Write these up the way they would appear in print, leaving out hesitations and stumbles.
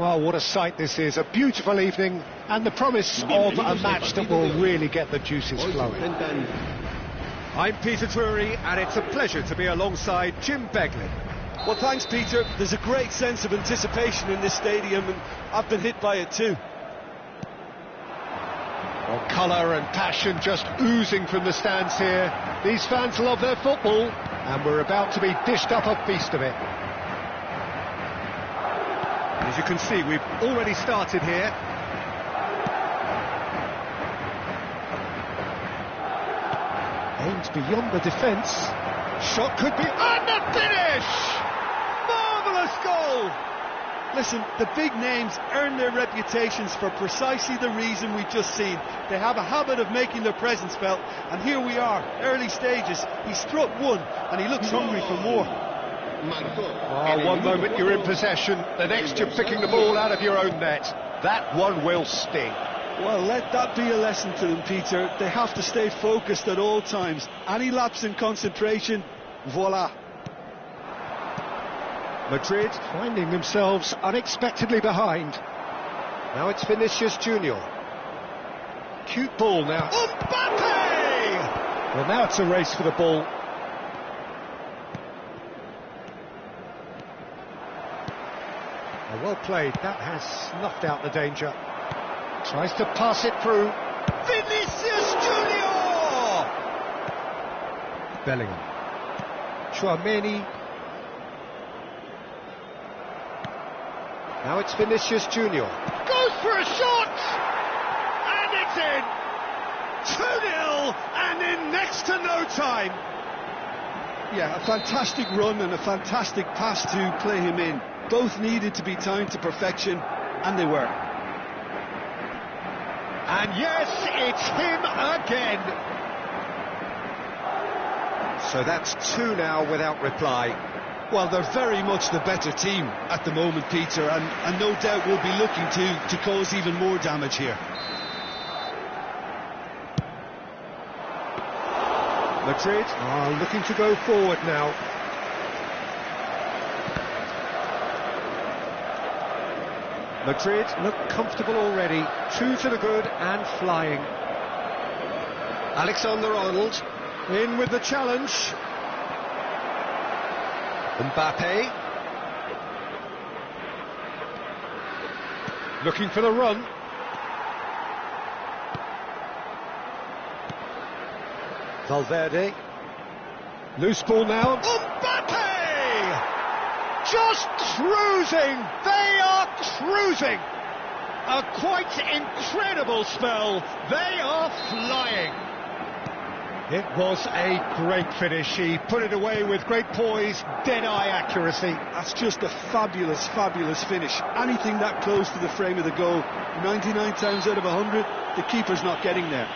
Well, what a sight this is. A beautiful evening and the promise of a match that will really get the juices flowing. I'm Peter Drury, and it's a pleasure to be alongside Jim Begley. Well, thanks, Peter. There's a great sense of anticipation in this stadium, and I've been hit by it too. Well, colour and passion just oozing from the stands here. These fans love their football, and we're about to be dished up a feast of it. As you can see, we've already started here. Aimed beyond the defence. Shot could be... and the finish! Marvellous goal! Listen, the big names earn their reputations for precisely the reason we've just seen. They have a habit of making their presence felt, and here we are, early stages. He struck one, and he looks hungry for more. Oh, one moment you're in possession, the next you're picking the ball out of your own net. That one will sting. Well, let that be a lesson to them, Peter. They have to stay focused at all times. Any lapse in concentration, voila. Madrid finding themselves unexpectedly behind. Now it's Vinicius Junior. Cute ball now. Mbappe! Well, now it's a race for the ball. Well played, that has snuffed out the danger. Tries to pass it through. Vinicius Junior! Bellingham. Chouameni. Now it's Vinicius Junior. Goes for a shot! And it's in! 2-0 and in next to no time. Yeah, a fantastic run and a fantastic pass to play him in. Both needed to be timed to perfection, and they were. And yes, it's him again. So that's two now without reply. Well, they're very much the better team at the moment, Peter, and no doubt will be looking to cause even more damage here. Madrid are looking to go forward now. Madrid look comfortable already. 2 to the good and flying. Alexander-Arnold in with the challenge. Mbappe looking for the run. Valverde. Loose ball now. Mbappe! Just cruising! They are cruising! A quite incredible spell. They are flying. It was a great finish. He put it away with great poise, dead-eye accuracy. That's just a fabulous, fabulous finish. Anything that close to the frame of the goal, 99 times out of 100, the keeper's not getting there.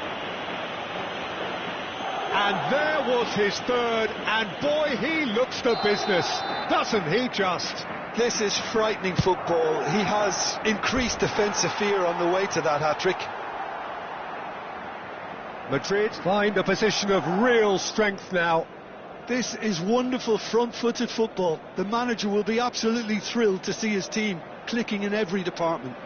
And there was his third, and boy, he looks the business, doesn't he just? This is frightening football. He has increased defensive fear on the way to that hat-trick. Madrid find a position of real strength now. This is wonderful front-footed football. The manager will be absolutely thrilled to see his team clicking in every department.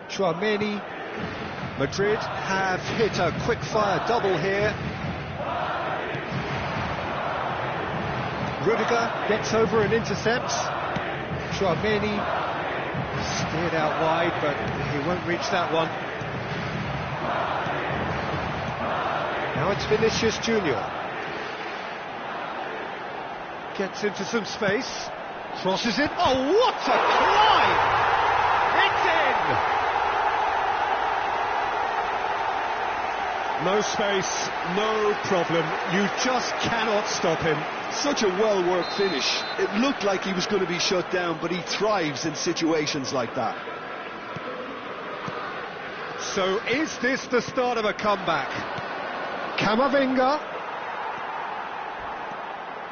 Chouameni. Madrid have hit a quick-fire double here. Rudiger gets over and intercepts. Chouameni steered out wide, but he won't reach that one. Now it's Vinicius Junior. Gets into some space. Crosses it. Oh, what a climb! It's in! No space, no problem. You just cannot stop him. Such a well-worked finish. It looked like he was going to be shut down, but he thrives in situations like that. So is this the start of a comeback? Camavinga.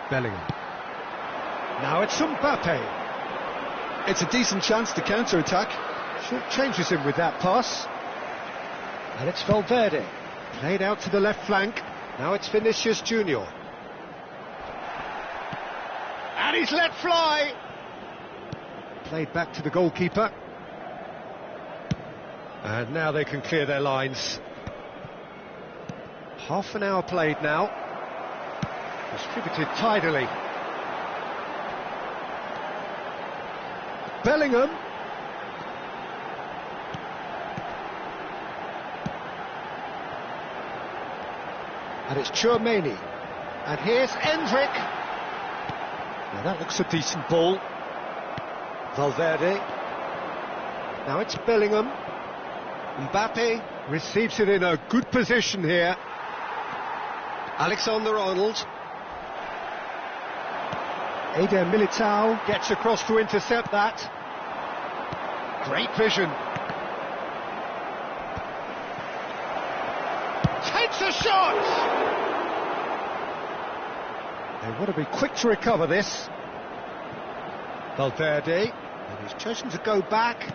Bellingham. Now it's Mbappe. It's a decent chance to counter-attack. Short changes him with that pass. And it's Valverde. Played out to the left flank. Now it's Vinicius Junior. And he's let fly. Played back to the goalkeeper. And now they can clear their lines. Half an hour played now. Distributed tidily. Bellingham. And it's Tchouaméni. And here's Endrick. Now that looks a decent ball. Valverde. Now it's Bellingham. Mbappe receives it in a good position here. Alexander-Arnold. Eder Militao gets across to intercept that. Great vision. Takes a shot! They want to be quick to recover this. Valverde, and he's chosen to go back.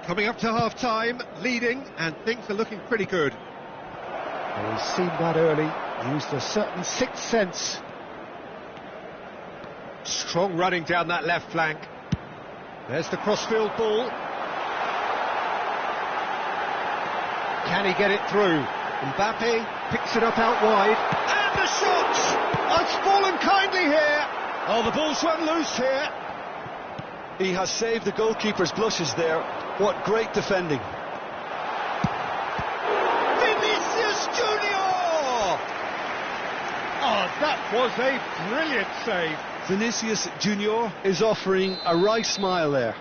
Coming up to half-time, leading, and things are looking pretty good. Well, he's seen that early, used a certain sixth sense. Strong running down that left flank. There's the crossfield ball. Can he get it through? Mbappe picks it up out wide. And the shot! It's fallen kindly here. Oh, the ball's run loose here. He has saved the goalkeeper's blushes there. What great defending. Vinicius Junior! Oh, that was a brilliant save. Vinicius Junior is offering a wry smile there.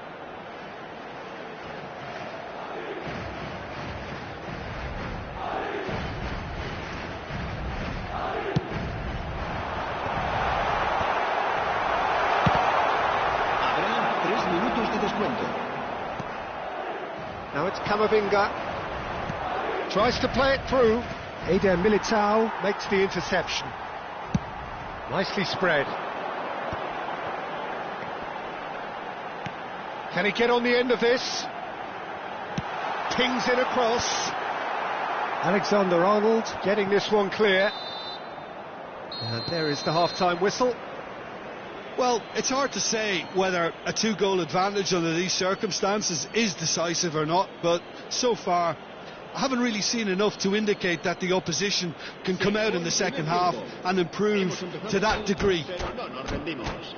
Now it's Camavinga. Tries to play it through. Eder Militao makes the interception. Nicely spread. Can he get on the end of this? Pings it across. Alexander-Arnold getting this one clear. And there is the half-time whistle. Well, it's hard to say whether a two-goal advantage under these circumstances is decisive or not, but so far I haven't really seen enough to indicate that the opposition can come out in the second half and improve to that degree.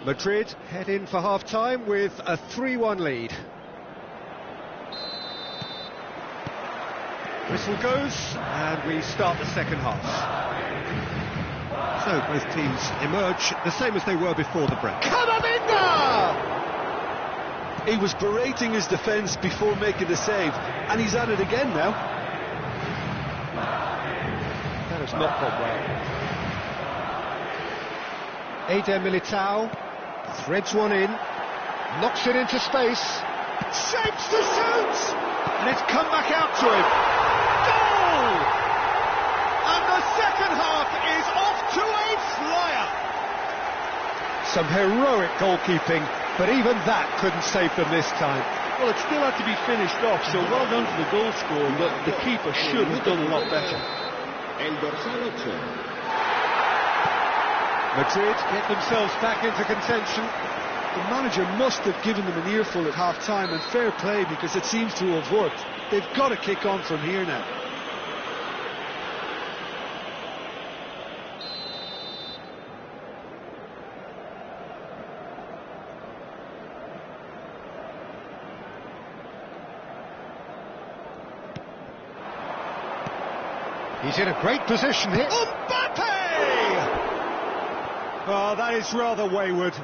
Madrid head in for half-time with a 3-1 lead. Whistle goes, and we start the second half. So both teams emerge the same as they were before the break. Camavinga! He was berating his defence before making the save, and he's at it again now. That has not gone well. Eder Militao threads one in, knocks it into space, Shapes to shoot! and it's come back out to him. Goal! And the second half is off to a flyer. Some heroic goalkeeping, but even that couldn't save them this time. Well, it still had to be finished off, so well done for the goal scorer, but the keeper should have done a lot better. Madrid get themselves back into contention. The manager must have given them an earful at half-time, and fair play, because it seems to have worked. They've got to kick on from here now. He's in a great position here. Mbappe! Oh, that is rather wayward.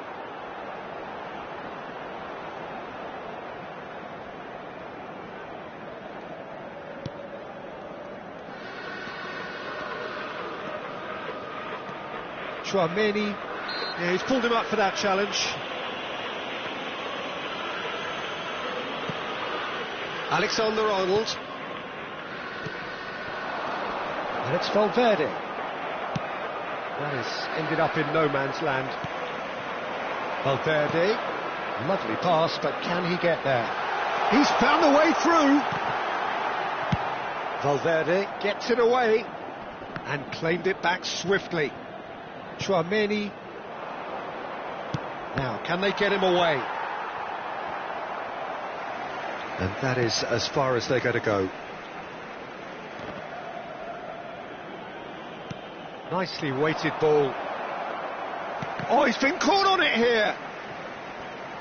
Tchouaméni, yeah, he's pulled him up for that challenge. Alexander-Arnold. And it's Valverde. That has ended up in no man's land. Valverde, lovely pass, but can he get there? He's found a way through. Valverde gets it away and claimed it back swiftly. Chouameni. Now, can they get him away? And that is as far as they're going to go. Nicely weighted ball. Oh, he's been caught on it here.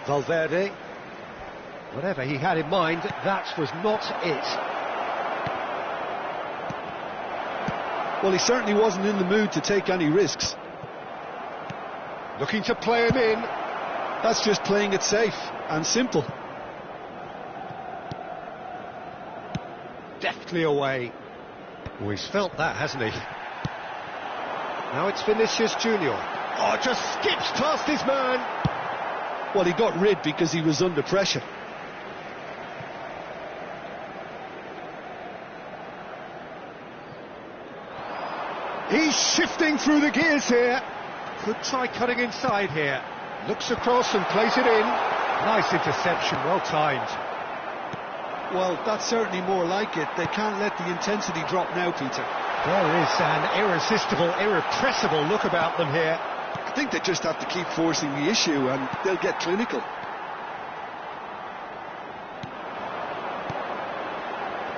Valverde. Whatever he had in mind, that was not it. Well, he certainly wasn't in the mood to take any risks. Looking to play him in. That's just playing it safe and simple. Deftly away. Oh, he's felt that, hasn't he? Now it's Vinicius Junior. Oh, just skips past his man. Well, he got rid because he was under pressure. He's shifting through the gears here. Could try cutting inside here. Looks across and plays it in. Nice interception, well timed. Well, that's certainly more like it. They can't let the intensity drop now, Peter. There is an irresistible, irrepressible look about them here. I think they just have to keep forcing the issue and they'll get clinical.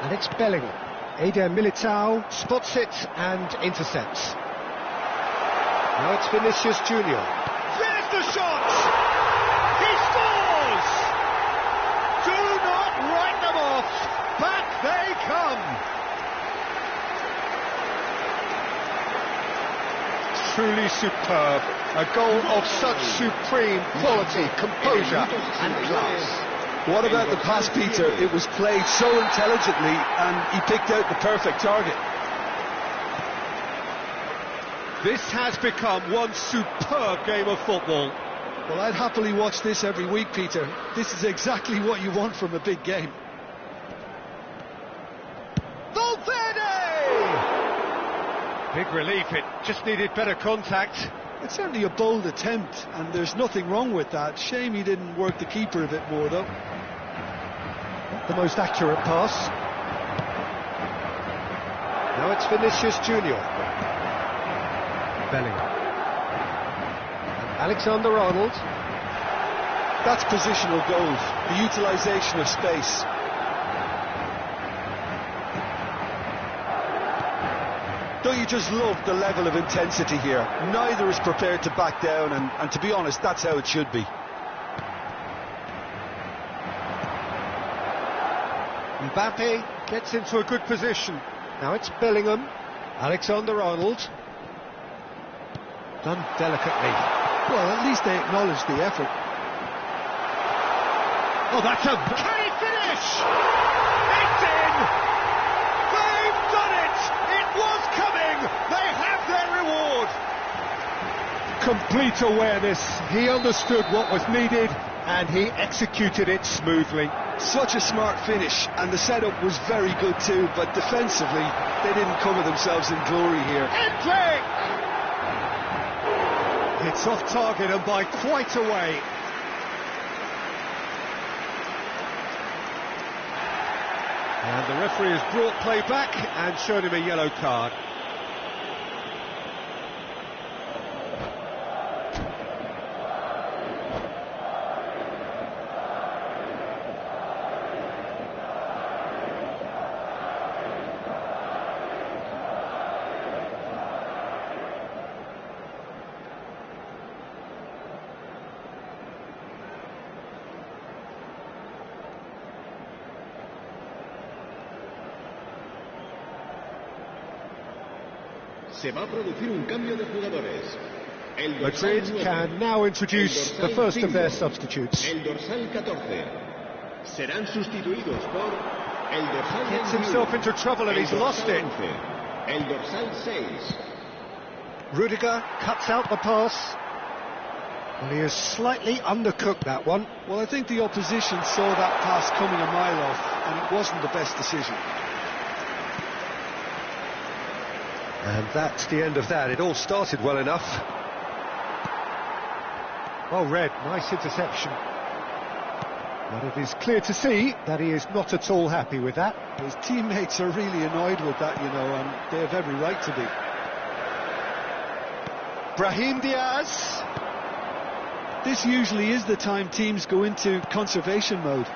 And it's Bellingham. Eder Militao spots it and intercepts. Now it's Vinicius Junior. There's the shot! He scores! Do not write them off! Back they come! Truly superb. A goal of such supreme quality, composure and class. What about the pass, Peter? It was played so intelligently and he picked out the perfect target. This has become one superb game of football. Well, I'd happily watch this every week, Peter. This is exactly what you want from a big game. Valverde! Big relief, it just needed better contact. It's certainly a bold attempt, and there's nothing wrong with that. Shame he didn't work the keeper a bit more, though. The most accurate pass. Now it's Vinicius Junior. Bellingham. And Alexander-Arnold. That's positional goals, the utilisation of space. Don't you just love the level of intensity here? Neither is prepared to back down, and to be honest, that's how it should be. Mbappe gets into a good position. Now it's Bellingham. Alexander-Arnold. Done delicately. Well, at least they acknowledge the effort. Oh, that's a... Can he finish? It's in! They've done it! It was coming! They have their reward! Complete awareness. He understood what was needed and he executed it smoothly. Such a smart finish, and the setup was very good too, but defensively they didn't cover themselves in glory here. Hendrick! It's off target and by quite a way. And the referee has brought play back and shown him a yellow card. Se va a producir un cambio de jugadores. Madrid can now introduce the first of their substitutes. El dorsal 14. Serán sustituidos por el dorsal Gets himself into trouble and he's lost it. El dorsal 6. Rudiger cuts out the pass. Well, he has slightly undercooked that one. Well, I think the opposition saw that pass coming a mile off, and it wasn't the best decision. And that's the end of that. It all started well enough. Well read, nice interception. But it is clear to see that he is not at all happy with that. His teammates are really annoyed with that, you know, and they have every right to be. Brahim Diaz. This usually is the time teams go into conservation mode.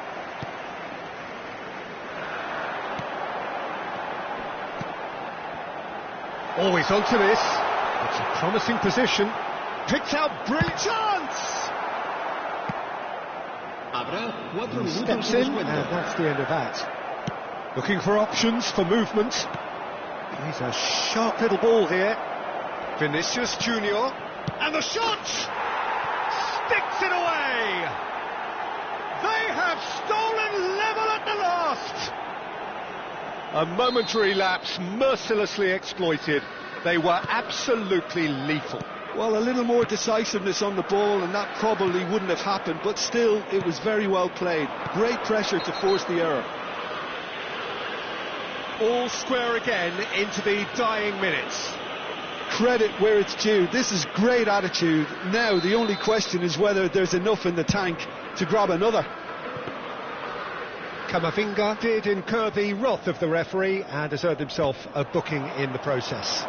Always onto this. It's a promising position. Picked out, brilliant chance! Habrá 4 He minutos steps de in, and descuento. that's the end of that. Looking for options for movement. He's a sharp little ball here. Vinicius Junior. And the shot sticks it away. They have stolen level at the last. A momentary lapse mercilessly exploited. They were absolutely lethal. Well, a little more decisiveness on the ball and that probably wouldn't have happened, but still, it was very well played. Great pressure to force the error. All square again into the dying minutes. Credit where it's due. This is great attitude. Now, the only question is whether there's enough in the tank to grab another. Camavinga did incur the wrath of the referee and has earned himself a booking in the process.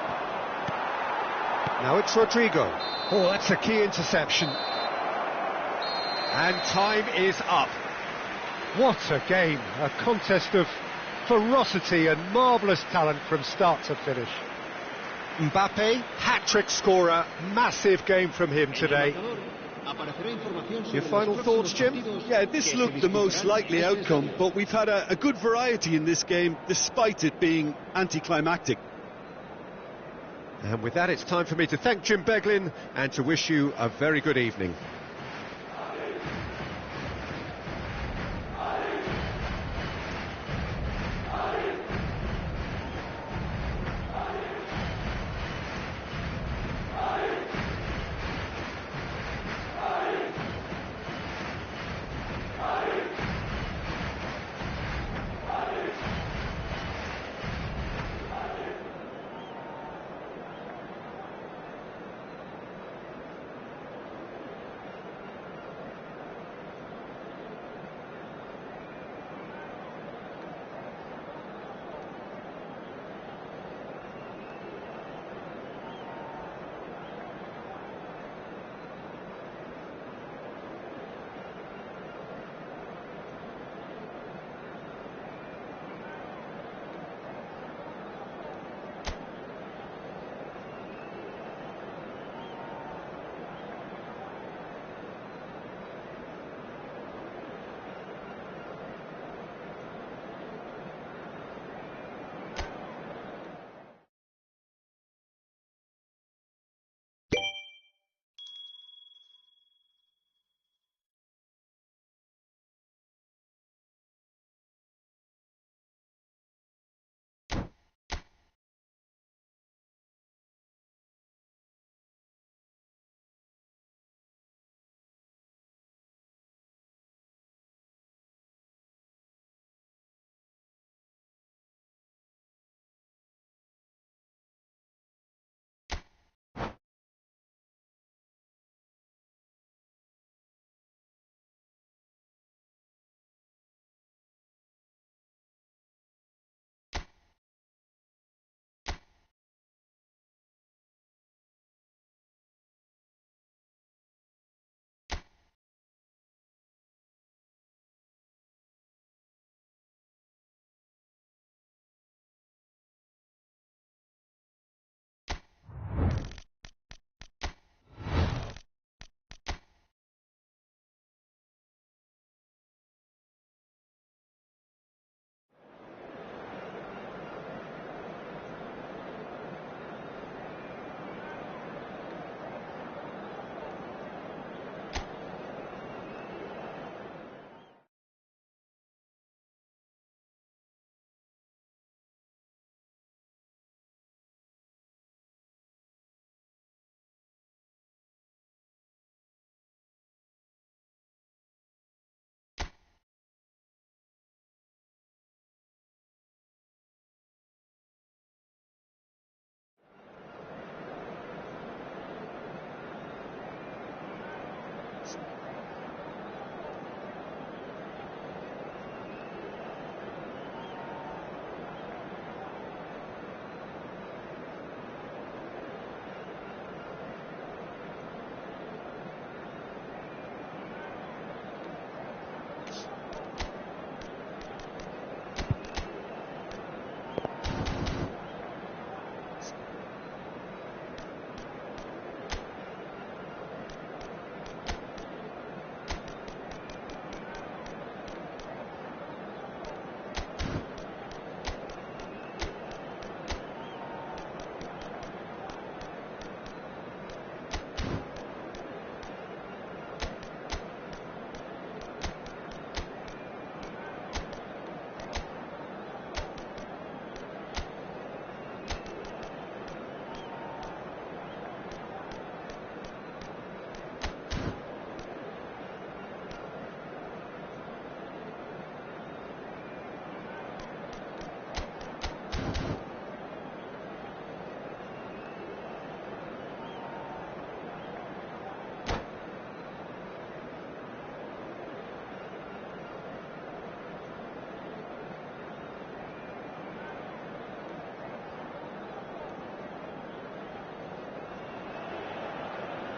Now it's Rodrigo. Oh, that's a key interception. And time is up. What a game. A contest of ferocity and marvellous talent from start to finish. Mbappe, hat-trick scorer, massive game from him today. Your final thoughts, Jim? Yeah, this looked the most likely outcome, but we've had a good variety in this game, despite it being anticlimactic. And with that, it's time for me to thank Jim Beglin and to wish you a very good evening.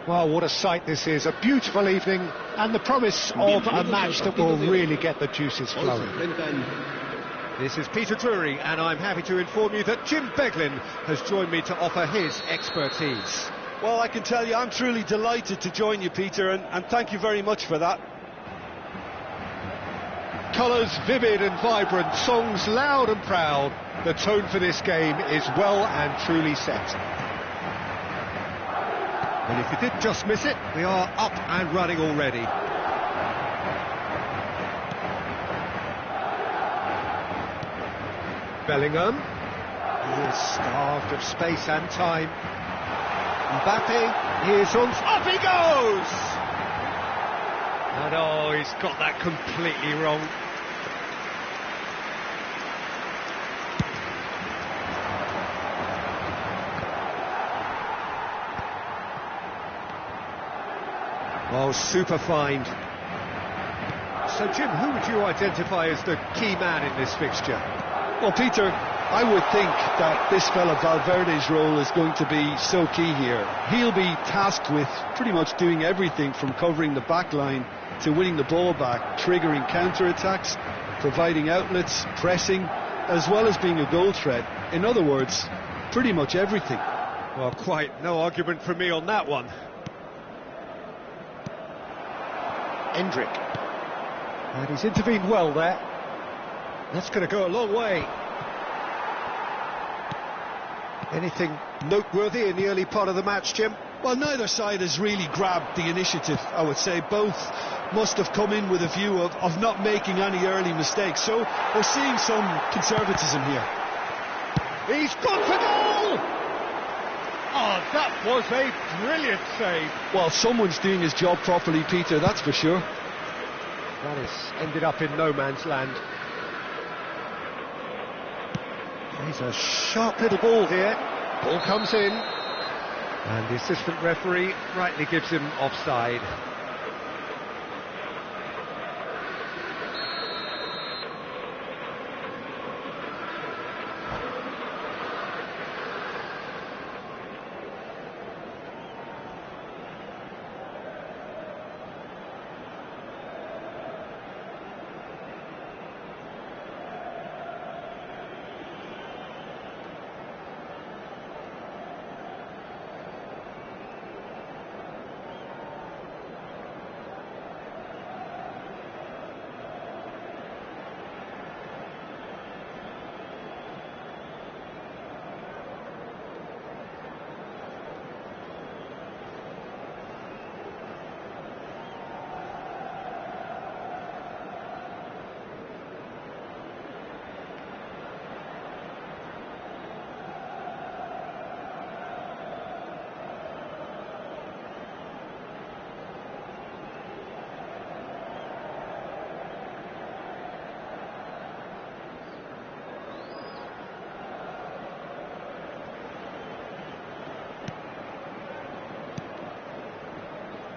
Well, what a sight this is. A beautiful evening and the promise of a match that will really get the juices flowing. This is Peter Drury, and I'm happy to inform you that Jim Beglin has joined me to offer his expertise. Well, I can tell you I'm truly delighted to join you, Peter, and thank you very much for that. Colours vivid and vibrant, songs loud and proud. The tone for this game is well and truly set. And if you did just miss it, we are up and running already. Bellingham. He is starved of space and time. Mbappe is on. Off he goes! And oh, he's got that completely wrong. Oh, super find. So, Jim, who would you identify as the key man in this fixture? Well, Peter, I would think that this fella Valverde's role is going to be so key here. He'll be tasked with pretty much doing everything from covering the back line to winning the ball back, triggering counter-attacks, providing outlets, pressing, as well as being a goal threat. In other words, pretty much everything. Well, quite no argument from me on that one. Endrick. And he's intervened well there. That's going to go a long way. Anything noteworthy in the early part of the match, Jim? Well, neither side has really grabbed the initiative, I would say. Both must have come in with a view of not making any early mistakes. So we're seeing some conservatism here. He's gone for goal! Oh, that was a brilliant save. Well, someone's doing his job properly, Peter, that's for sure. That has ended up in no man's land. He's a sharp little ball here. Ball comes in. And the assistant referee rightly gives him offside.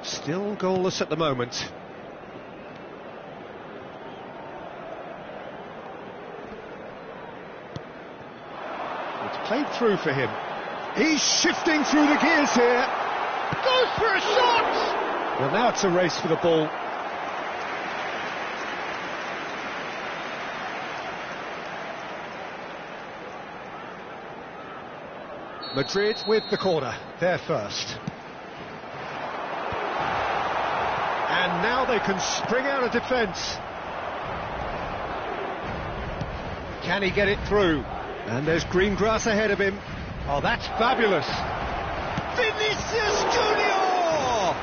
Still goalless at the moment. It's played through for him. He's shifting through the gears here. Goes for a shot! Well, now it's a race for the ball. Madrid with the corner. They're first. And now they can spring out of defence. Can he get it through? And there's green grass ahead of him. Oh, that's fabulous. Vinicius Junior!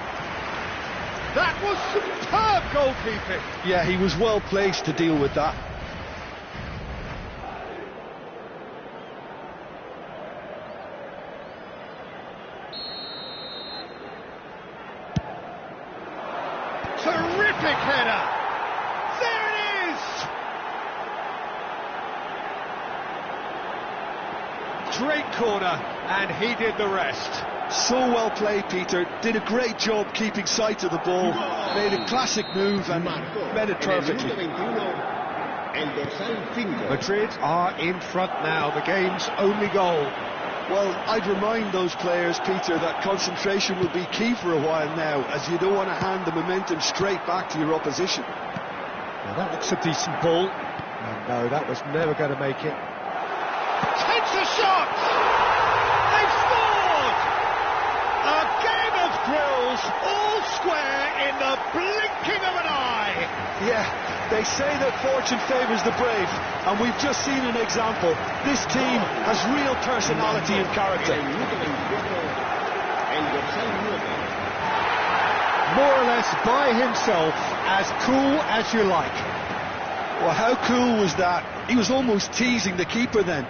That was superb goalkeeping. Yeah, he was well placed to deal with that. Terrific header! There it is! Great corner, and he did the rest. So well played, Peter. Did a great job keeping sight of the ball. Made a classic move and made it perfectly. Madrid are in front now, the game's only goal. Well, I'd remind those players, Peter, that concentration will be key for a while now, as you don't want to hand the momentum straight back to your opposition. Now that looks a decent ball. And no, that was never going to make it. Takes a shot! They've scored! A game of thrills, all square in the blinking of an eye. Yeah, they say that fortune favours the brave, and we've just seen an example. This team has real personality and character. More or less by himself, as cool as you like. Well, how cool was that? He was almost teasing the keeper then.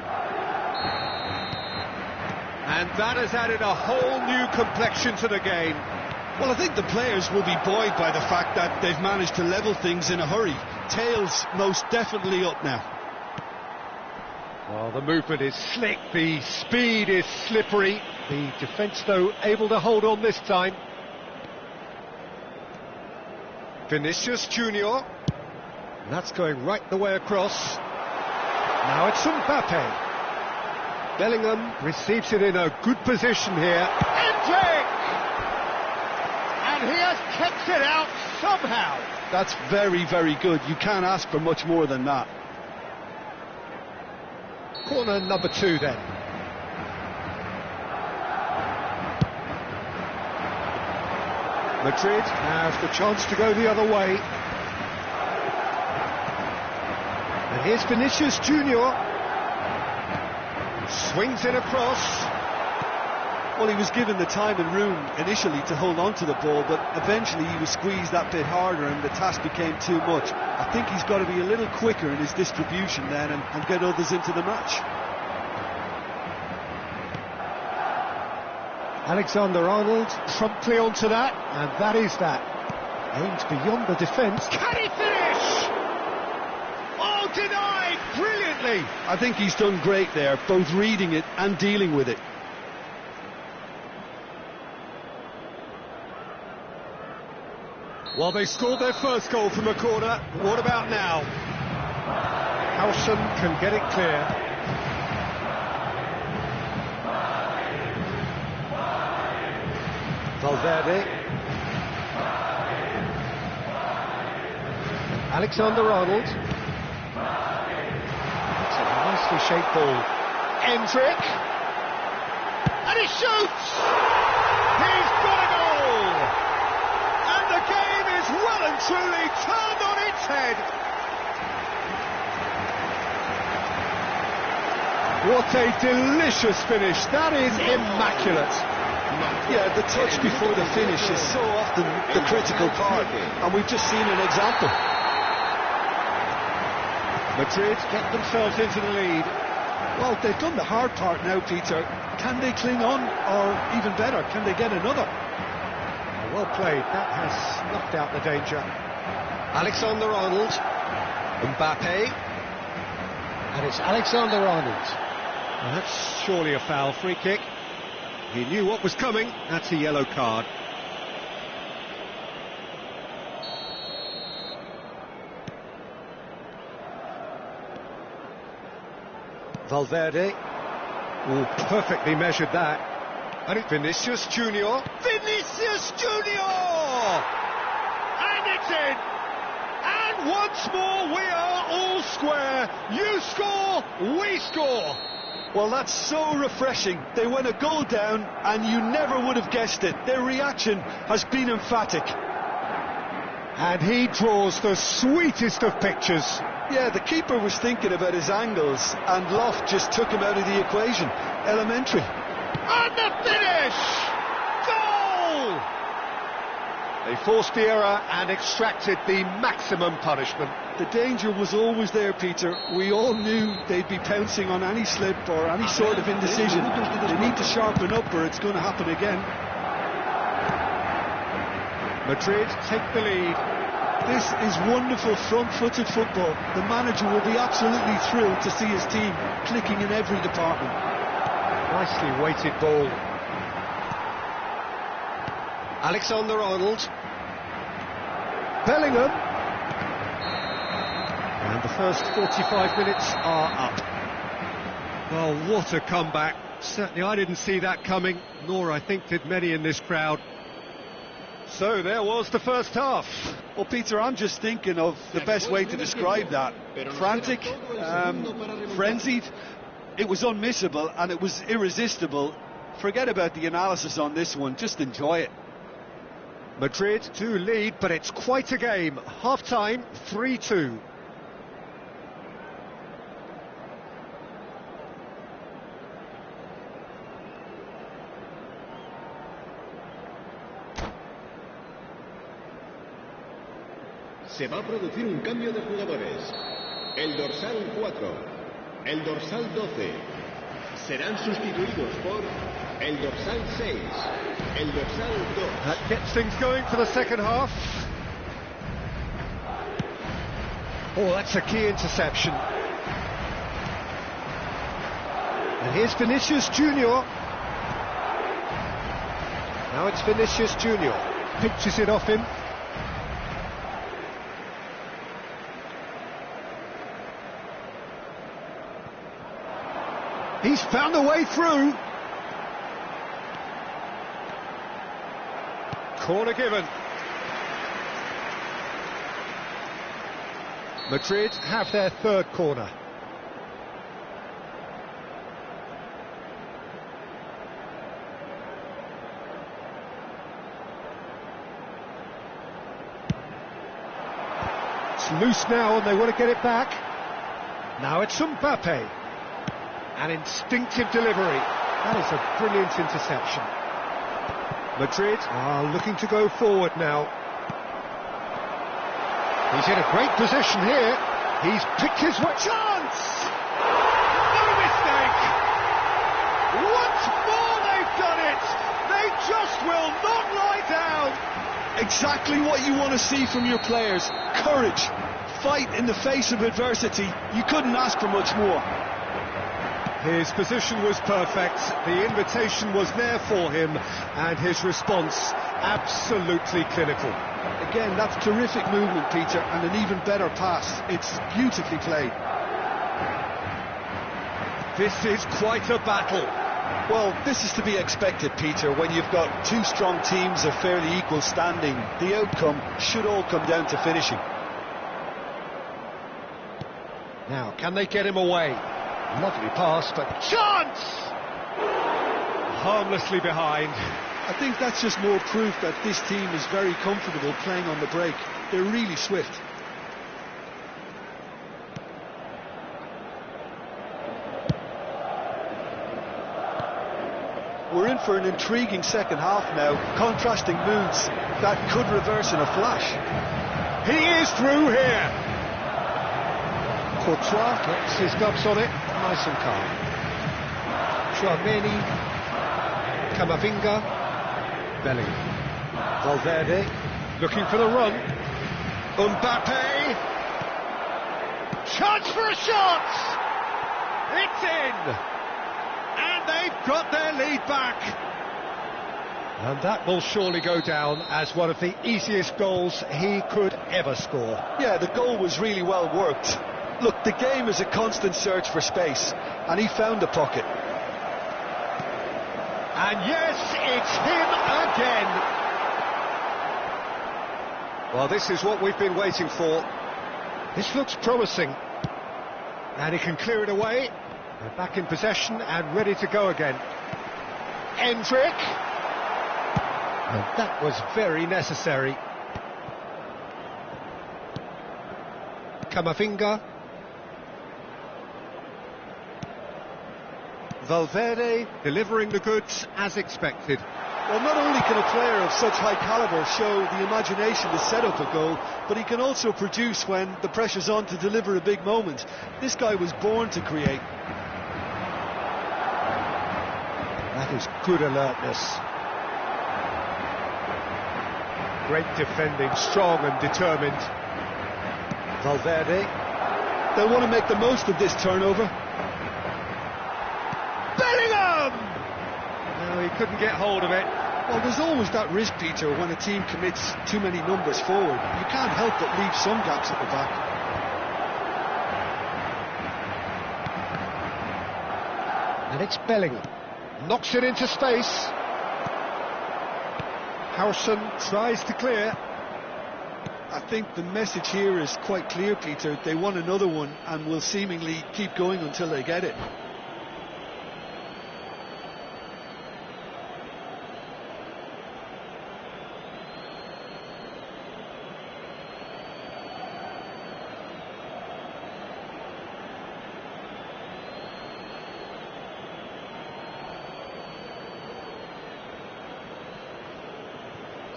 And that has added a whole new complexion to the game. Well, I think the players will be buoyed by the fact that they've managed to level things in a hurry. Tails most definitely up now. Well, the movement is slick, the speed is slippery. The defence, though, able to hold on this time. Vinicius Junior. And that's going right the way across. Now it's Mbappe. Bellingham receives it in a good position here. Endrick! And he has kept it out somehow. That's very, very good. You can't ask for much more than that. Corner number 2 then. Madrid have the chance to go the other way. And here's Vinicius Junior. Swings it across. Well, he was given the time and room initially to hold on to the ball, but eventually he was squeezed that bit harder and the task became too much. I think he's got to be a little quicker in his distribution then and get others into the match. Alexander-Arnold promptly onto that, and that is that. Aimed beyond the defence. Can he finish? Oh, denied brilliantly. I think he's done great there, both reading it and dealing with it. Well, they scored their first goal from a corner. What about now? Howson can get it clear. Valverde. Alexander-Arnold. It's a nicely shaped ball. Endrick. And he shoots! He's got a goal! And the game is well and truly turned on its head. What a delicious finish. That is immaculate. Yeah, the touch before the finish is so often the critical part, and we've just seen an example. Madrid get themselves into the lead. Well, they've done the hard part now, Peter. Can they cling on, or even better, can they get another? Well played, that has snuffed out the danger. Alexander-Arnold. Mbappe. And it's Alexander-Arnold. Well, that's surely a foul. Free kick. He knew what was coming. That's a yellow card. Valverde. Oh, perfectly measured that. And it's Vinicius Junior. Vinicius Junior! And it's in! And once more we are all square. You score, we score. Well, that's so refreshing. They went a goal down and you never would have guessed it. Their reaction has been emphatic. And he draws the sweetest of pictures. Yeah, the keeper was thinking about his angles and Loft just took him out of the equation. Elementary. And the finish! Goal! They forced the error and extracted the maximum punishment. The danger was always there, Peter. We all knew they'd be pouncing on any slip or any sort of indecision. They need to sharpen up or it's going to happen again. Madrid take the lead. This is wonderful front-footed football. The manager will be absolutely thrilled to see his team clicking in every department. Nicely weighted ball. Alexander-Arnold. Bellingham. And the first 45 minutes are up. Well, what a comeback. Certainly I didn't see that coming, nor I think did many in this crowd. So there was the first half. Well, Peter, I'm just thinking of the best way to describe that. Frantic, frenzied. It was unmissable and it was irresistible. Forget about the analysis on this one, just enjoy it. Madrid do lead, but it's quite a game. Half-time, 3-2. Se va a producir un cambio de jugadores. El dorsal 4, el dorsal 12 serán sustituidos por el dorsal 6, el dorsal 2. That gets things going for the second half. Oh, that's a key interception. And here's Vinicius Junior. Now it's Vinicius Junior. Pitches it off him. He's found a way through. Corner given. Madrid have their third corner. It's loose now and they want to get it back. Now it's Mbappe. An instinctive delivery. That is a brilliant interception. Madrid are looking to go forward now. He's in a great position here. He's picked his way. Chance! No mistake! Once more they've done it! They just will not lie down! Exactly what you want to see from your players. Courage. Fight in the face of adversity. You couldn't ask for much more. His position was perfect, the invitation was there for him, and his response absolutely clinical. Again, that's terrific movement, Peter, and an even better pass. It's beautifully played. This is quite a battle. Well, this is to be expected, Peter, when you've got two strong teams of fairly equal standing. The outcome should all come down to finishing. Now, can they get him away? Lovely pass, but Chance! harmlessly behind. I think that's just more proof that this team is very comfortable playing on the break. They're really swift. We're in for an intriguing second half now. Contrasting moods that could reverse in a flash. He is through here. Courtois gets his gloves on it, nice and calm. Chouameni, Camavinga, Bellingham. Valverde looking for the run. Mbappe. Chance for a shot! It's in! And they've got their lead back. And that will surely go down as one of the easiest goals he could ever score. Yeah, the goal was really well worked. Look, the game is a constant search for space, and he found a pocket. And yes, it's him again. Well, this is what we've been waiting for. This looks promising. And he can clear it away. They're back in possession and ready to go again. Endrick. And that was very necessary. Camavinga. Valverde delivering the goods as expected. Well, not only can a player of such high calibre show the imagination to set up a goal, but he can also produce when the pressure's on to deliver a big moment. This guy was born to create. That is good alertness. Great defending, strong and determined. Valverde. They'll want to make the most of this turnover. No, he couldn't get hold of it. Well, there's always that risk, Peter, when a team commits too many numbers forward. You can't help but leave some gaps at the back. And it's Bellingham. Knocks it into space. Harrison tries to clear. I think the message here is quite clear, Peter. They want another one and will seemingly keep going until they get it.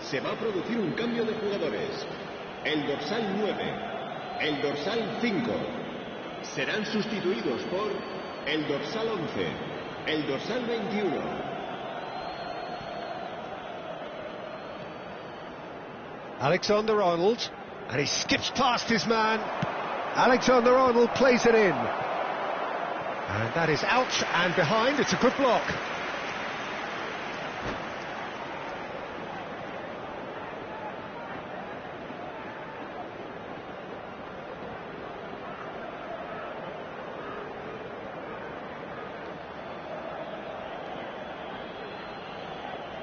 Se va a producir un cambio de jugadores. El dorsal 9, el dorsal 5 serán sustituidos por el dorsal 11, el dorsal 21. Alexander-Arnold, and he skips past his man. Alexander-Arnold plays it in. And that is out and behind. It's a good block.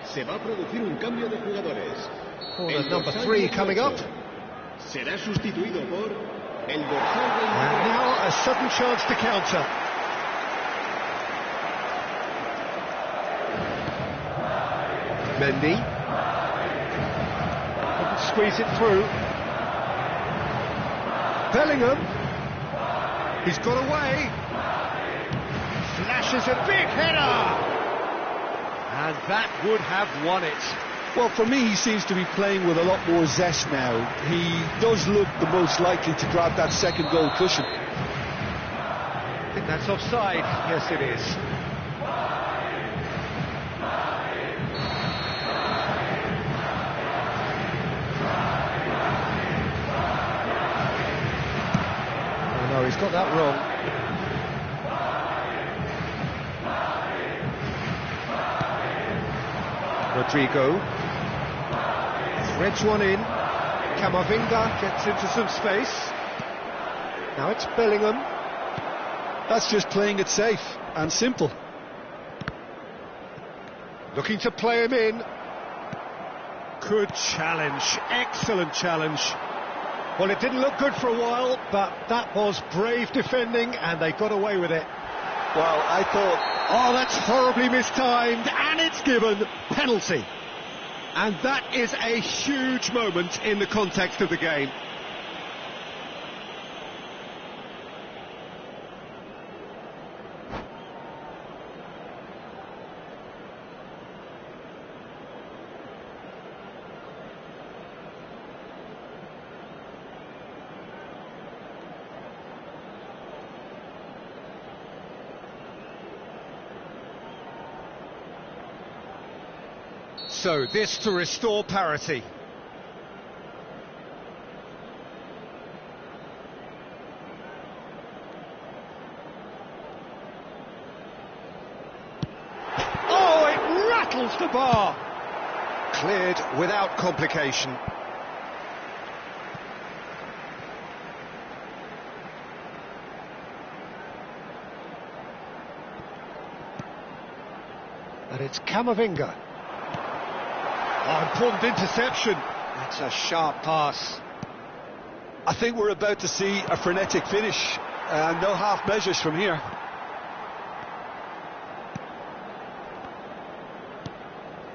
Se va a producir un cambio de jugadores. Corner number 3 coming up. Será sustituido por el dorsal 23. And now a sudden chance to counter. Mendy. Couldn't squeeze it through. Bellingham. He's got away. Flashes a big header. And that would have won it. Well, for me, he seems to be playing with a lot more zest now. He does look the most likely to grab that second goal cushion. I think that's offside. Yes, it is. Oh no, he's got that wrong. Rodrigo threads one in. Camavinga gets into some space. Now it's Bellingham. That's just playing it safe and simple. Looking to play him in. Good challenge, excellent challenge. Well, it didn't look good for a while, but that was brave defending and they got away with it. Well, I thought... Oh, that's horribly mistimed, and it's given penalty. And that is a huge moment in the context of the game. So this to restore parity. Oh, it rattles the bar. Cleared without complication. And it's Camavinga. Oh, important interception. That's a sharp pass. I think we're about to see a frenetic finish. No half measures from here.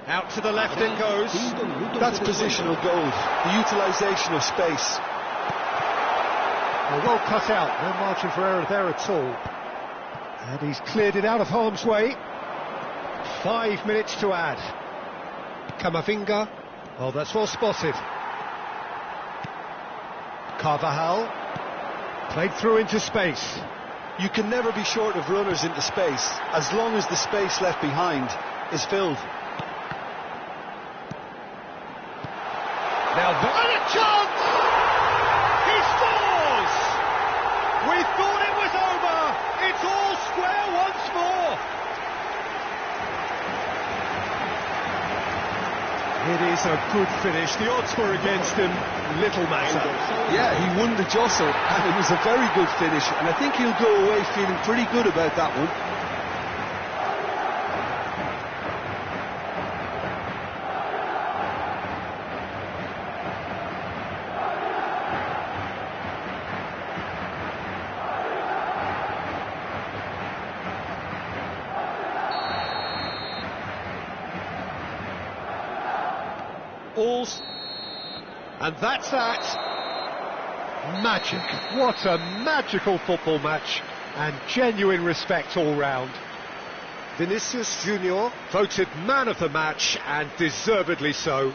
Out to the left it goes. That's positional gold. The utilisation of space. Well cut out. No margin for error there at all. And he's cleared it out of harm's way. 5 minutes to add. Camavinga. Oh, that's well spotted. Carvajal. Played through into space. You can never be short of runners into space, as long as the space left behind is filled. Now and a chance! He scores! We thought it was over. It's all square once more. It is a good finish. The odds were against him. Little matter. Yeah, he won the jostle, and it was a very good finish. And I think he'll go away feeling pretty good about that one. All's... And that's that. Magic. What a magical football match. And genuine respect all round. Vinicius Junior voted man of the match, and deservedly so.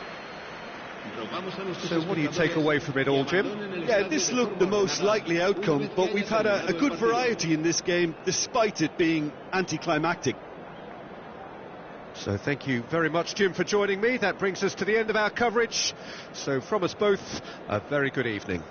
So what do you take away from it all, Jim? Yeah, this looked the most likely outcome, but we've had a good variety in this game, despite it being anticlimactic. So thank you very much, Jim, for joining me. That brings us to the end of our coverage. So from us both, a very good evening.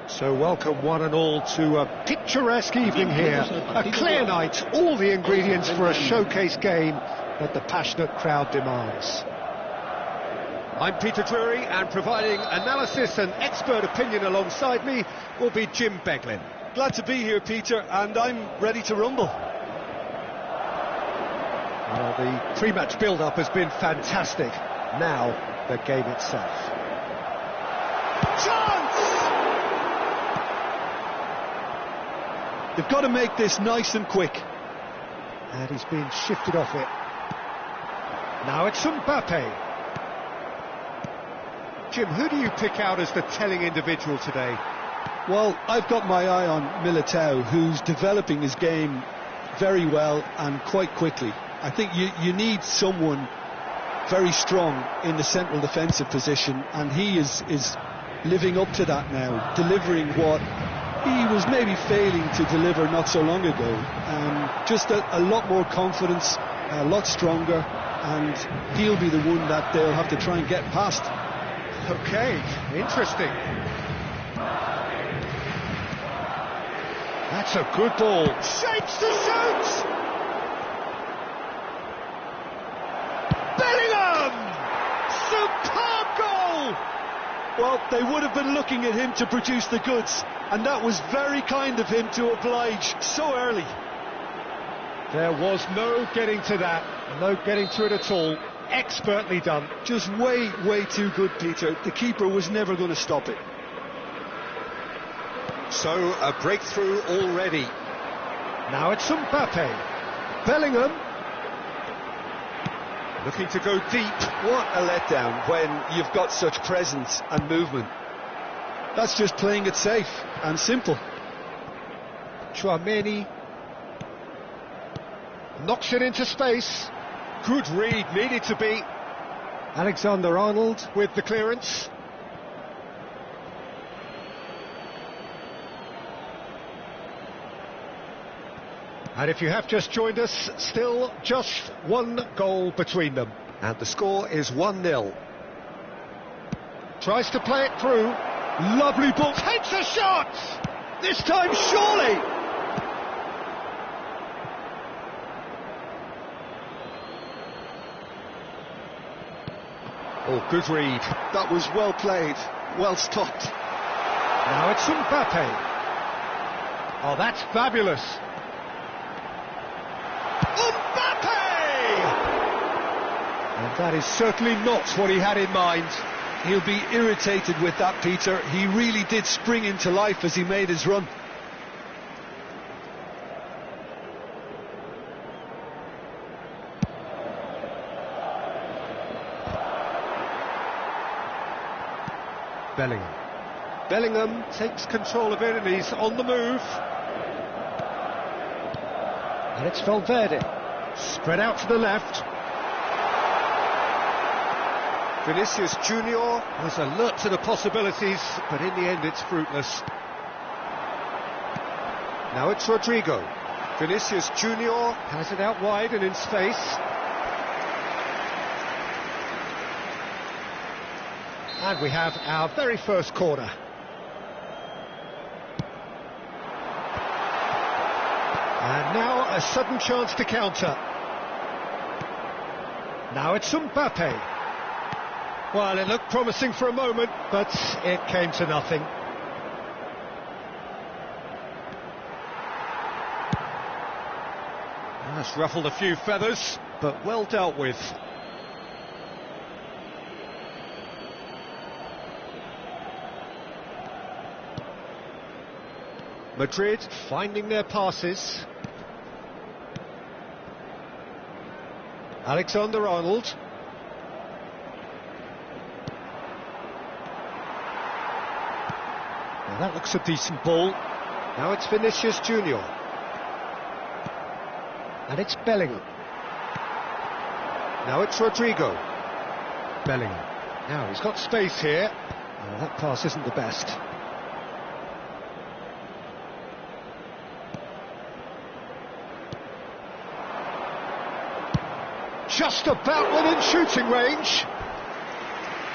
So welcome one and all to a picturesque evening here, a clear night, all the ingredients for a showcase game that the passionate crowd demands. I'm Peter Drury, and providing analysis and expert opinion alongside me will be Jim Beglin. Glad to be here, Peter, and I'm ready to rumble. Well, the pre-match build-up has been fantastic. Now, the game itself. Chance! They've got to make this nice and quick. And he's been shifted off it. Now it's Mbappe. Jim, who do you pick out as the telling individual today? Well, I've got my eye on Militao, who's developing his game very well and quite quickly. I think you need someone very strong in the central defensive position, and he is living up to that now, delivering what he was maybe failing to deliver not so long ago. Just a lot more confidence, a lot stronger, and he'll be the one that they'll have to try and get past. Okay, interesting. That's a good ball. Shapes to shoot! Bellingham! Superb goal! Well, they would have been looking at him to produce the goods, and that was very kind of him to oblige so early. There was no getting to that, no getting to it at all. Expertly done. Just way too good, Peter. The keeper was never going to stop it. So, a breakthrough already. Now it's Mbappe. Bellingham. Looking to go deep. What a letdown when you've got such presence and movement. That's just playing it safe and simple. Chouameni knocks it into space. Good read, needed to be. Alexander-Arnold with the clearance. And if you have just joined us, still just one goal between them. And the score is 1-0. Tries to play it through. Lovely ball. Takes a shot! This time, surely! Oh, good read. That was well played, well stopped. Now it's Mbappe. Oh, that's fabulous. Mbappe! And that is certainly not what he had in mind. He'll be irritated with that, Peter. He really did spring into life as he made his run. Bellingham takes control of it and he's on the move. And it's Valverde. Spread out to the left. Vinicius Junior was alert to the possibilities, but in the end it's fruitless. Now it's Rodrigo. Vinicius Junior has it out wide and in space. And we have our very first corner. And now a sudden chance to counter. Now it's Mbappe. Well, it looked promising for a moment, but it came to nothing. That's ruffled a few feathers, but well dealt with. Madrid finding their passes. Alexander-Arnold. Now that looks a decent ball. Now it's Vinicius Junior. And it's Bellingham. Now it's Rodrigo. Bellingham. Now he's got space here. Oh, that pass isn't the best. Just about within shooting range.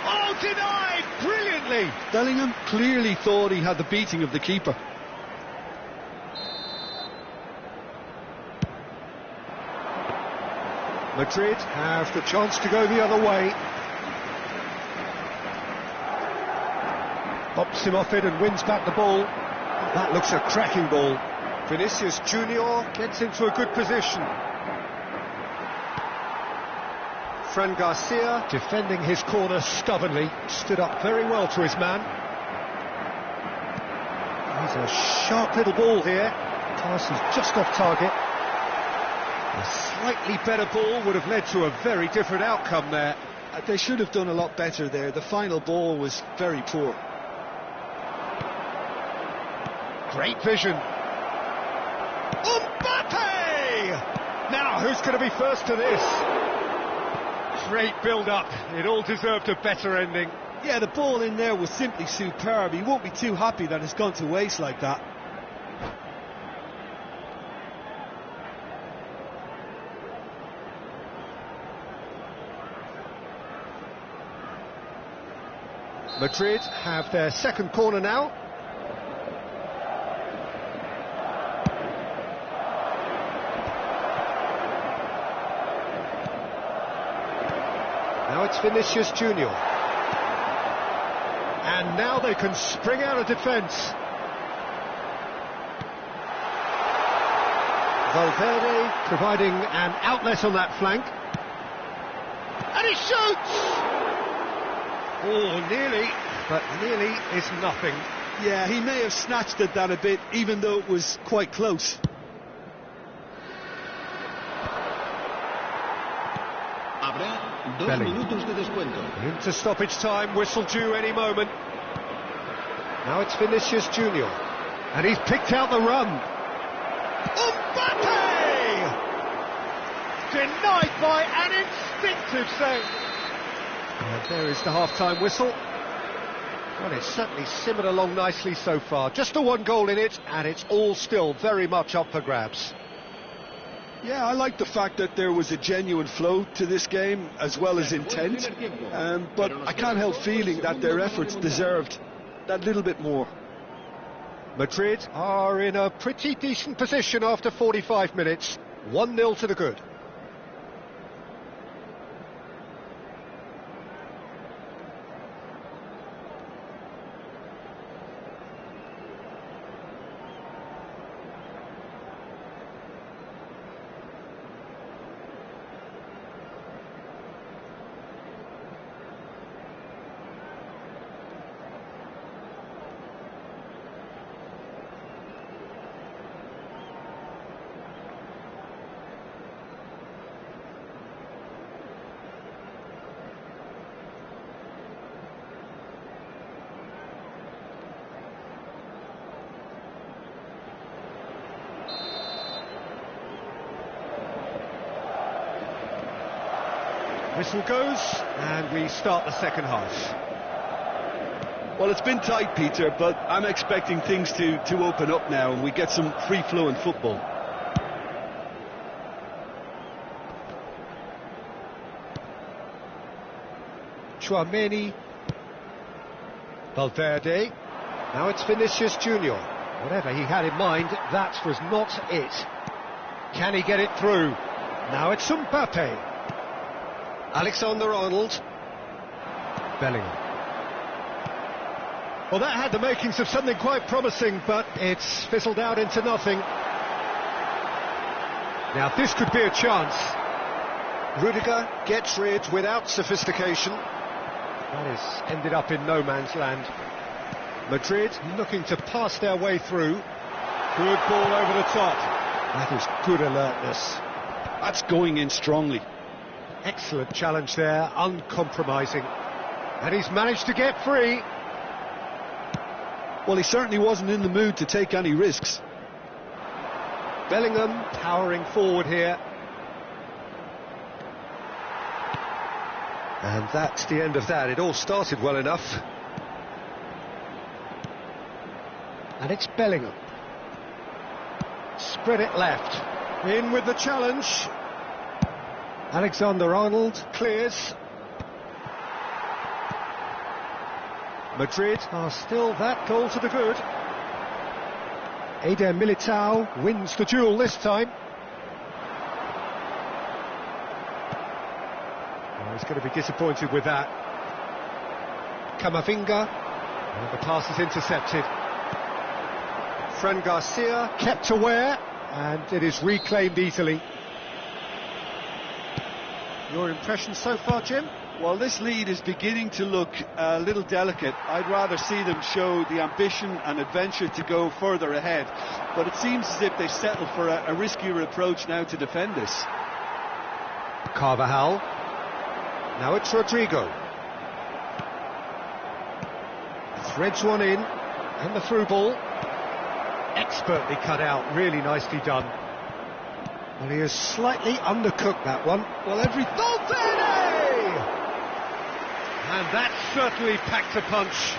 Oh, denied brilliantly. Bellingham clearly thought he had the beating of the keeper. Madrid have the chance to go the other way. Bops him off it and wins back the ball. That looks a cracking ball. Vinicius Junior gets into a good position. Fran Garcia defending his corner stubbornly, stood up very well to his man. He's a sharp little ball here. Pass is just off target. A slightly better ball would have led to a very different outcome there. They should have done a lot better there. The final ball was very poor. Great vision. Mbappe! Now, who's going to be first to this? Great build-up. It all deserved a better ending. Yeah, the ball in there was simply superb. He won't be too happy that it's gone to waste like that. Madrid have their second corner now. Now it's Vinicius Junior. And now they can spring out of defence. Valverde providing an outlet on that flank. And he shoots! Oh, nearly, but nearly is nothing. Yeah, he may have snatched at that a bit, even though it was quite close. Habrá 2 Bellingham. minutos de descuento. Into stoppage time, whistle due any moment. Now it's Vinicius Junior, and he's picked out the run. Mbappe! Denied by an instinctive save. And there is the half-time whistle. Well, it's certainly simmered along nicely so far. Just the one goal in it, and it's all still very much up for grabs. Yeah, I like the fact that there was a genuine flow to this game, as well as intent. But I can't help feeling that their efforts deserved that little bit more. Madrid are in a pretty decent position after 45 minutes. 1-0 to the good. Whistle goes, and we start the second half. Well, it's been tight, Peter, but I'm expecting things to open up now and we get some free-flowing football. Tchouaméni. Valverde. Now it's Vinicius Junior. Whatever he had in mind, that was not it. Can he get it through? Now it's Mbappe. Alexander-Arnold. Bellingham. Well, that had the makings of something quite promising, but it's fizzled out into nothing. Now, this could be a chance. Rudiger gets rid without sophistication. That has ended up in no man's land. Madrid looking to pass their way through. Good ball over the top. That is good alertness. That's going in strongly. Excellent challenge there, uncompromising. And he's managed to get free. Well, he certainly wasn't in the mood to take any risks. Bellingham towering forward here. And that's the end of that. It all started well enough. And it's Bellingham. Spread it left. In with the challenge. Alexander-Arnold clears. Madrid are still that goal to the good. Eder Militao wins the duel this time. Oh, he's going to be disappointed with that. Camavinga. And the pass is intercepted. Fran Garcia kept aware, and it is reclaimed easily. Your impression so far, Jim? Well, this lead is beginning to look a little delicate. I'd rather see them show the ambition and adventure to go further ahead. But it seems as if they settle for a riskier approach now to defend this. Carvajal. Now it's Rodrigo. Threads one in, and the through ball. Expertly cut out, really nicely done. Well, he has slightly undercooked that one. Well, Valverde! And that certainly packed a punch.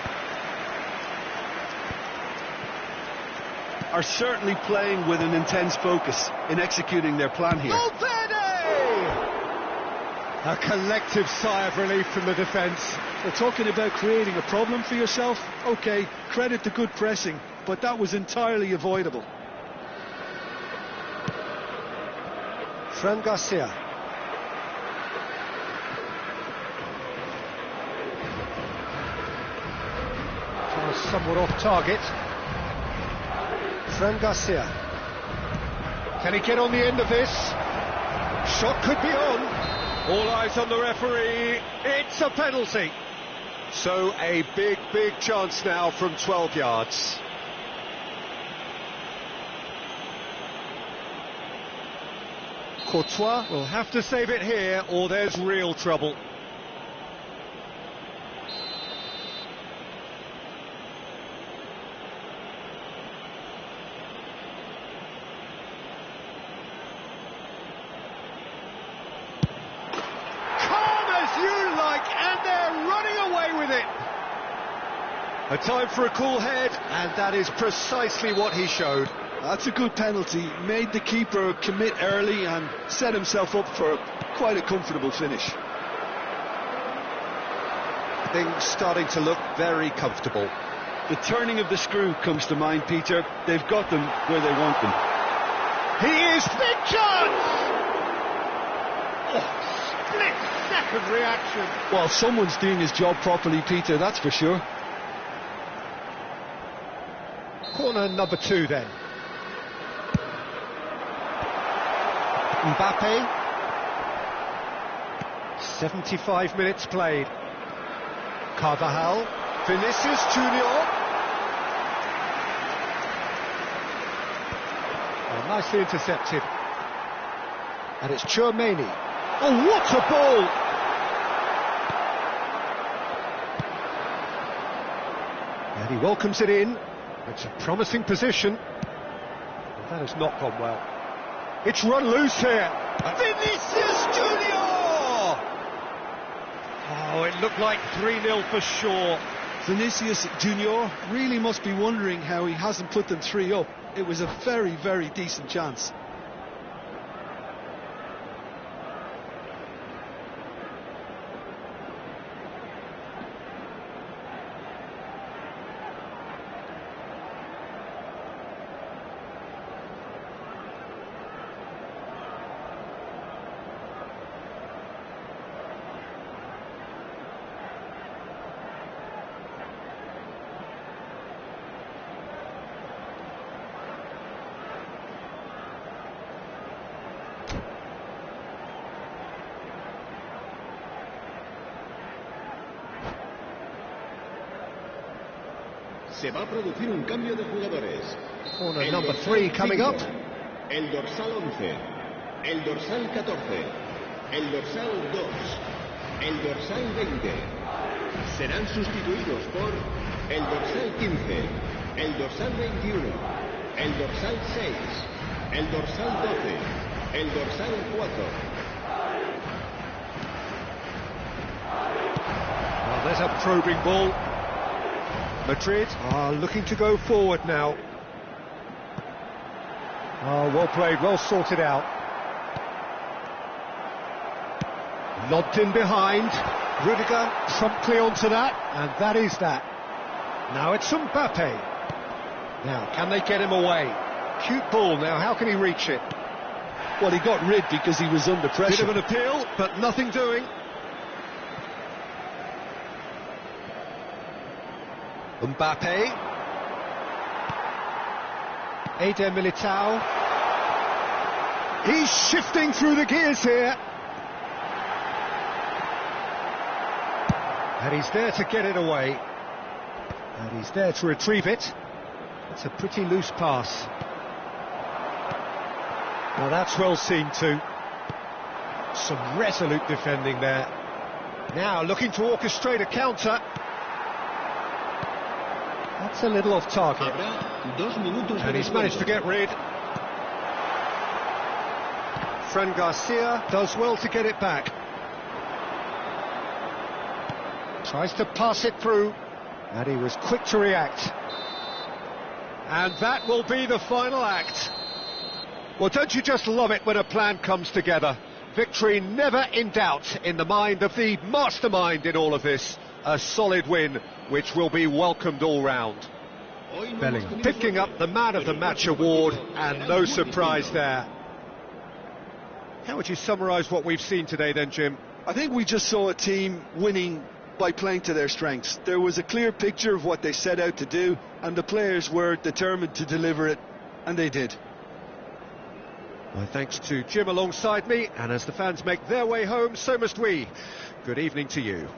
Are certainly playing with an intense focus in executing their plan here. Valverde! A collective sigh of relief from the defence. We're talking about creating a problem for yourself. OK, credit to good pressing, but that was entirely avoidable. Fran Garcia. Somewhat off target. Fran Garcia. Can he get on the end of this? Shot could be on. All eyes on the referee. It's a penalty. So a big chance now from 12 yards. Courtois will have to save it here, or there's real trouble. A time for a cool head, and that is precisely what he showed. That's a good penalty. Made the keeper commit early and set himself up for quite a comfortable finish. Things starting to look very comfortable. The turning of the screw comes to mind, Peter. They've got them where they want them. He is big chance! Oh, split-second reaction. Well, someone's doing his job properly, Peter, that's for sure. Corner number 2 then. Mbappe. 75 minutes played. Carvajal. Vinicius Junior. Oh, nicely intercepted. And it's Tchouaméni. Oh, what a ball! And he welcomes it in. It's a promising position. Well, that has not gone well. It's run loose here. Vinicius Junior! Oh, it looked like 3-0 for sure. Vinicius Junior really must be wondering how he hasn't put them 3 up. It was a very decent chance. Se va a producir un cambio de jugadores. Corner number 3 coming up. El dorsal 11, el dorsal 14, el dorsal 2, el dorsal 20. Serán sustituidos por el dorsal 15, el dorsal 21, el dorsal 6, el dorsal 12, el dorsal 4. Well, there's a probing ball. Madrid are looking to go forward now. Oh, well played, well sorted out. Lobbed in behind. Rudiger promptly onto that, and that is that. Now it's Mbappe. Now, can they get him away? Cute ball now, how can he reach it? Well, he got rid because he was under pressure. Bit of an appeal, but nothing doing. Mbappe. Eder Militao. He's shifting through the gears here. And he's there to get it away. And he's there to retrieve it. It's a pretty loose pass. Well, that's well seen too. Some resolute defending there. Now looking to orchestrate a counter. That's a little off target. And he's managed to get rid. Fran Garcia does well to get it back. Tries to pass it through. And he was quick to react. And that will be the final act. Well, don't you just love it when a plan comes together? Victory never in doubt in the mind of the mastermind in all of this. A solid win, which will be welcomed all round. Bellingham picking up the Man of the Match award, and no surprise there. How would you summarise what we've seen today then, Jim? I think we just saw a team winning by playing to their strengths. There was a clear picture of what they set out to do, and the players were determined to deliver it, and they did. My thanks to Jim alongside me, and as the fans make their way home, so must we. Good evening to you.